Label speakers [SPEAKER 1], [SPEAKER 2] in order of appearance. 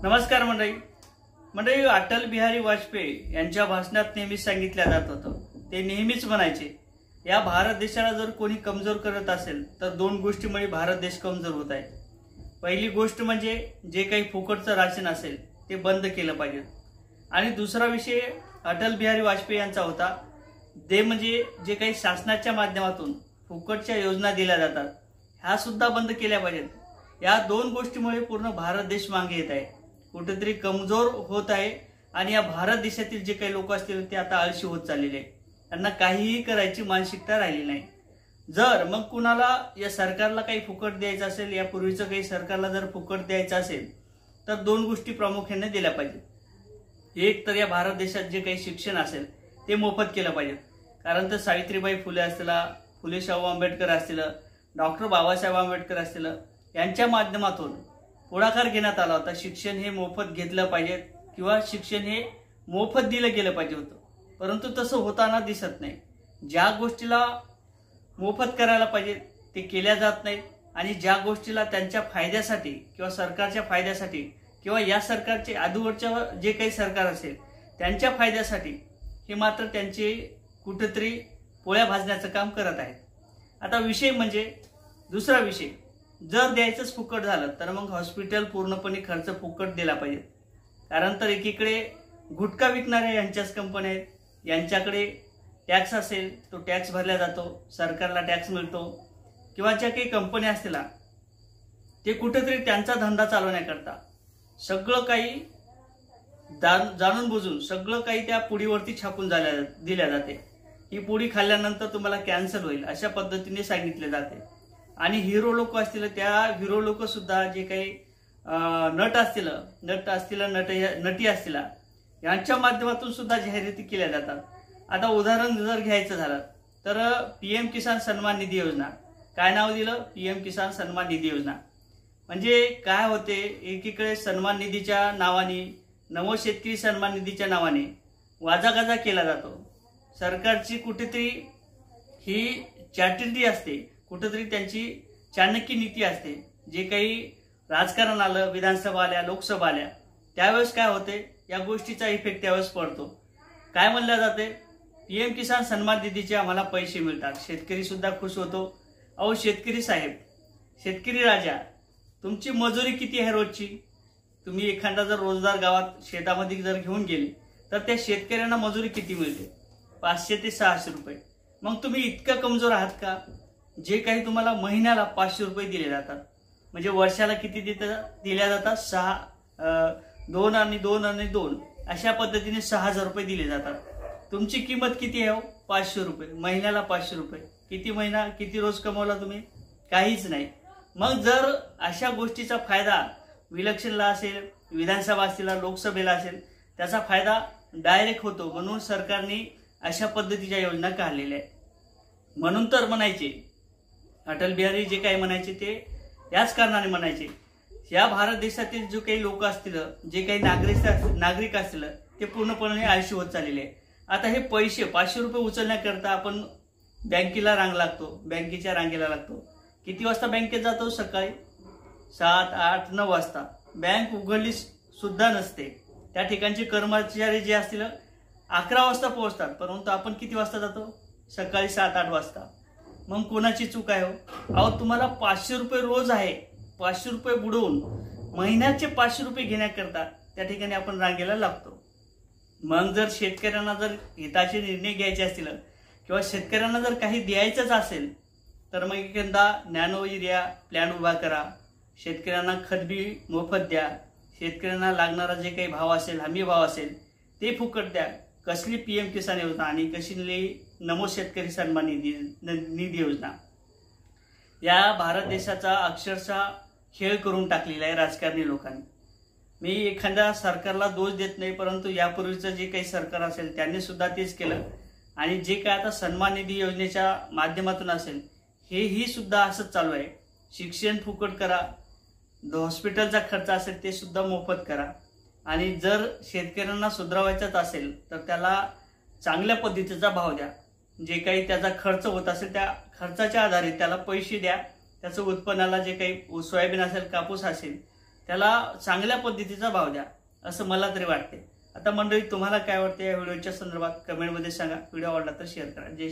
[SPEAKER 1] नमस्कार मंडळी, अटल बिहारी वाजपेयी यांच्या भाषणात नेहमीच सांगितलं जात होतं, ते नेहमीच म्हणायचे, या भारत देशाला जर कोणी कमजोर करत असेल तर दोन गोष्टीमुळे भारत देश कमजोर होत आहे। पहिली गोष्ट म्हणजे जे काही फुकटचं राशन असेल ते बंद केलं पाहिजे, आणि दुसरा विषय अटल बिहारी वाजपेयी यांचा होता, ते म्हणजे जे काही शासनाच्या माध्यमातून फुकटच्या योजना दिल्या जातात ह्या सुद्धा बंद केल्या पाहिजेत। या दोन गोष्टीमुळे पूर्ण भारत देश मागे येत आहे, कुठेतरी कमजोर होत आहे, आणि या भारत देशातील जे काही लोक असतील ते आता आळशी होत चाललेले आहे, त्यांना काहीही करायची मानसिकता राहिली नाही। जर मग कुणाला या सरकारला काही फुकट द्यायचं असेल, या पूर्वीचं काही सरकारला जर फुकट द्यायचं असेल तर दोन गोष्टी प्रामुख्याने दिल्या पाहिजे। एक तर या भारत देशात जे काही शिक्षण असेल ते मोफत केलं पाहिजे, कारण तर सावित्रीबाई फुले असतील, फुले शाहू आंबेडकर असतील, डॉक्टर बाबासाहेब आंबेडकर असतील, यांच्या माध्यमातून पुढाकार घेण्यात आला होता, शिक्षण हे मोफत घेतलं पाहिजे किंवा शिक्षण हे मोफत दिलं गेलं पाहिजे होतं, परंतु तसं होताना दिसत नाही। ज्या गोष्टीला मोफत करायला पाहिजे ते केल्या जात नाहीत, आणि ज्या गोष्टीला त्यांच्या फायद्यासाठी किंवा सरकारच्या फायद्यासाठी किंवा या सरकारचे आधीवरच्या जे काही सरकार असेल त्यांच्या फायद्यासाठी हे मात्र त्यांचे कुठेतरी पोळ्या भाजण्याचं काम करत आहेत। आता विषय म्हणजे दुसरा विषय, जर द्यायचंच फुकट झालं तर मग हॉस्पिटल पूर्णपणे खर्च फुकट दिला पाहिजे, कारण तर एकीकडे गुटखा विकणारे यांच्याच कंपन्या आहेत, यांच्याकडे टॅक्स असेल तो टॅक्स भरला जातो, सरकारला टॅक्स मिळतो, किंवा ज्या काही कंपन्या असतील ते कुठेतरी त्यांचा धंदा चालवण्याकरता सगळं काही जाणून बुजून सगळं काही त्या पुडीवरती छापून दिल्या जाते। ही पुडी खाल्ल्यानंतर तुम्हाला कॅन्सर होईल अशा पद्धतीने सांगितले जाते, आणि हिरो लोक असतील त्या हिरो लोक सुद्धा जे काही नटी असतील यांच्या माध्यमातून सुद्धा जाहिराती केल्या जातात। आता उदाहरण जर घ्यायचं झालं तर पीएम किसान सन्मान निधी योजना, काय नाव दिलं, पीएम किसान सन्मान निधी योजना। म्हणजे काय होते, एकीकडे सन्मान निधीच्या नावाने, नमो शेतकरी सन्मान निधीच्या नावाने वाजागाजा केला जातो। सरकारची कुठेतरी ही चॅटिटी असते, कुठेतरी त्यांची चाणक्य नीती असते। जे काही राजकारण आलं, विधानसभा आल्या, लोकसभा आल्या, त्यावेळेस काय होते, या गोष्टीचा इफेक्ट त्यावेळेस पडतो। काय म्हणलं जाते, पीएम किसान सन्मान निधीचे आम्हाला पैसे मिळतात, शेतकरी सुद्धा खुश होतो। अहो शेतकरी साहेब, शेतकरी राजा, तुमची मजुरी किती आहे रोजची? तुम्ही एखादा जर रोजदार गावात शेतामध्ये जर घेऊन गेले तर त्या शेतकऱ्यांना मजुरी किती मिळते? 500 ते 600 रुपये। मग तुम्ही इतका कमजोर आहात का? जे काही तुम्हाला महिन्याला 500 रुपये दिले जातात, म्हणजे वर्षाला किती दिल्या जातात? 2 आणि 2 आणि 2 अशा पद्धतीने 6000 रुपये दिले जातात। तुमची किंमत किती आहे? 500 रुपये, महिन्याला 500 रुपये। किती महिना, किती रोज कमवला तुम्ही? काहीच नाही। मग जर अशा गोष्टीचा फायदा इलेक्शनला असेल, विधानसभा असतील, लोकसभेला असेल, त्याचा फायदा डायरेक्ट होतो, म्हणून सरकारने अशा पद्धतीच्या योजना काढलेल्या आहेत। म्हणून तर म्हणायचे अटल बिहारी जे काही म्हणायचे ते याच कारणाने म्हणायचे, या भारत देशातील जो काही लोक असतील, जे काही नागरिक असतील ते पूर्णपणे आळशी होत चाललेले आहे। आता हे पैसे 500 रुपये उचलण्याकरता आपण बँकेला बँकेच्या रांगेला लागतो। किती वाजता बँकेत जातो? सकाळी 7, 8, 9 वाजता। बँक उघडली सुद्धा नसते, त्या ठिकाणचे कर्मचारी जे असतील 11 वाजता पोहोचतात, परंतु आपण किती वाजता जातो? सकाळी 7, 8 वाजता। मग कोणाची चूक आहे हो? अहो तुम्हाला 500 रुपये रोज आहे, 500 रुपये बुडवून महिन्याचे 500 रुपये घेण्याकरता त्या ठिकाणी आपण रांगेला लागतो। मग जर शेतकऱ्यांना जर हिताचे निर्णय घ्यायचे असतील किंवा शेतकऱ्यांना जर काही द्यायचंच असेल तर मग एखादा नॅनो युरिया प्लॅन उभा करा, शेतकऱ्यांना खतबी मोफत द्या, शेतकऱ्यांना लागणारा जे काही भाव असेल, हमी भाव असेल ते फुकट द्या। कसली पीएम किसान योजना आणि कसली नमो शेतकरी सन्मान निधी योजना, या भारत देशाचा अक्षरशः खेळ करून टाकलेला आहे राजकारणी लोकांनी। मी एखाद्या सरकारला दोष देत नाही, परंतु यापूर्वीचं जे काही सरकार असेल त्यांनी सुद्धा तेच केलं, आणि जे काय आता सन्मान निधी योजनेच्या माध्यमातून असेल हेही सुद्धा असंच चालू आहे। शिक्षण फुकट करा, हॉस्पिटलचा खर्च असेल ते सुद्धा मोफत करा, आणि जर शेतकऱ्यांना सुधारायचंच असेल तर त्याला चांगल्या पद्धतीचा भाव द्या, जे काही त्याचा खर्च होत असेल त्या खर्चाच्या आधारे त्याला पैसे द्या, त्याचं उत्पन्नाला जे काही सोयाबीन असेल, कापूस असेल त्याला चांगल्या पद्धतीचा भाव द्या असं मला तरी वाटते. आता मंडळी तुम्हाला काय वाटते या व्हिडिओच्या संदर्भात कमेंटमध्ये सांगा. व्हिडिओ आवडला तर शेअर करा. जय